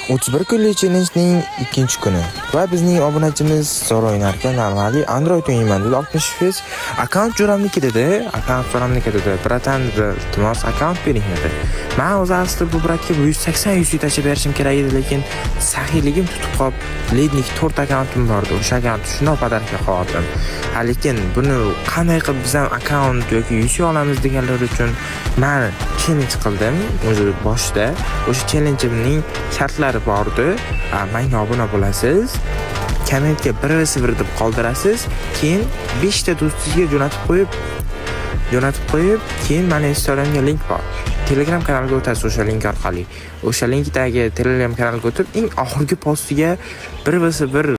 31 kunlik challengening ikkinchi kuni va bizning obunachimiz Zoro o'ynarkan normali Android o'ynaman dedi. 60 akkaunt jo'ramniki dedi. Akkaunt jo'ramniki dedi. Bratan iltimos akkaunt bering dedi. Men o'zi aslida bu bratga 180 tashib berishim kerak edi, lekin saxiyligim tutib qolib, lednik 4 akkauntim bor edi. O'sha akkauntni shunday padarga qo'ydim. Lekin buni qanday qilib biz ham akkaunt yoki yuz olamiz deganlar uchun men challenge qildim. O'zi boshda o'sha challengeimning shartlari bor edi. Menga obuna bo'lasiz. Kommentga 1v1 deb qoldirasiz. Keyin 5 ta do'stingizga jo'natib qo'yib, keyin meni Instagramga link bor. Telegram kanalga o'tasiz o'sha link orqali. O'sha linkdagi Telegram kanalga o'tib, eng oxirgi postiga 1v1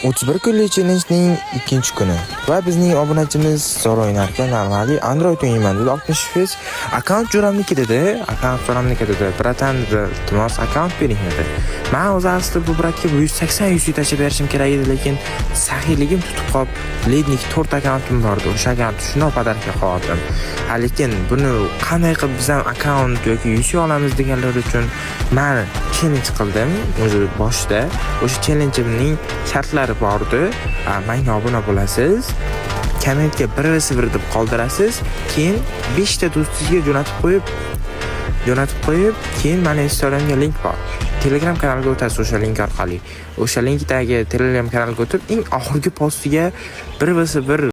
31 kunlik challengening ikkinchi kuni va bizning obunachimiz Zoro o'ynarkan normali Android o'ynaman dedi. 60 akkaunt jo'ramniki dedi. Akkaunt jo'ramniki dedi. Bratan iltimos akkaunt bering dedi. Men o'zi aslida bu bratga 180 tashib berishim kerak edi, lekin saxiyligim tutib qolib, lednik 4 akkauntim bor edi. O'sha akkauntni shunday padarga qo'ydim. Lekin buni qanday qilib biz ham akkaunt yoki yuz olamiz deganlar uchun men challenge qildim. O'zi boshda o'sha challengeimning shartlari bor edi. Menga obuna bo'lasiz. Kommentga 1v1 deb qoldirasiz. Keyin 5 ta do'stingizga jo'natib qo'yib, keyin meni Instagramga link bor. Telegram kanalga o'tasiz o'sha link orqali. O'sha linkdagi Telegram kanalga o'tib, eng oxirgi postiga 1v1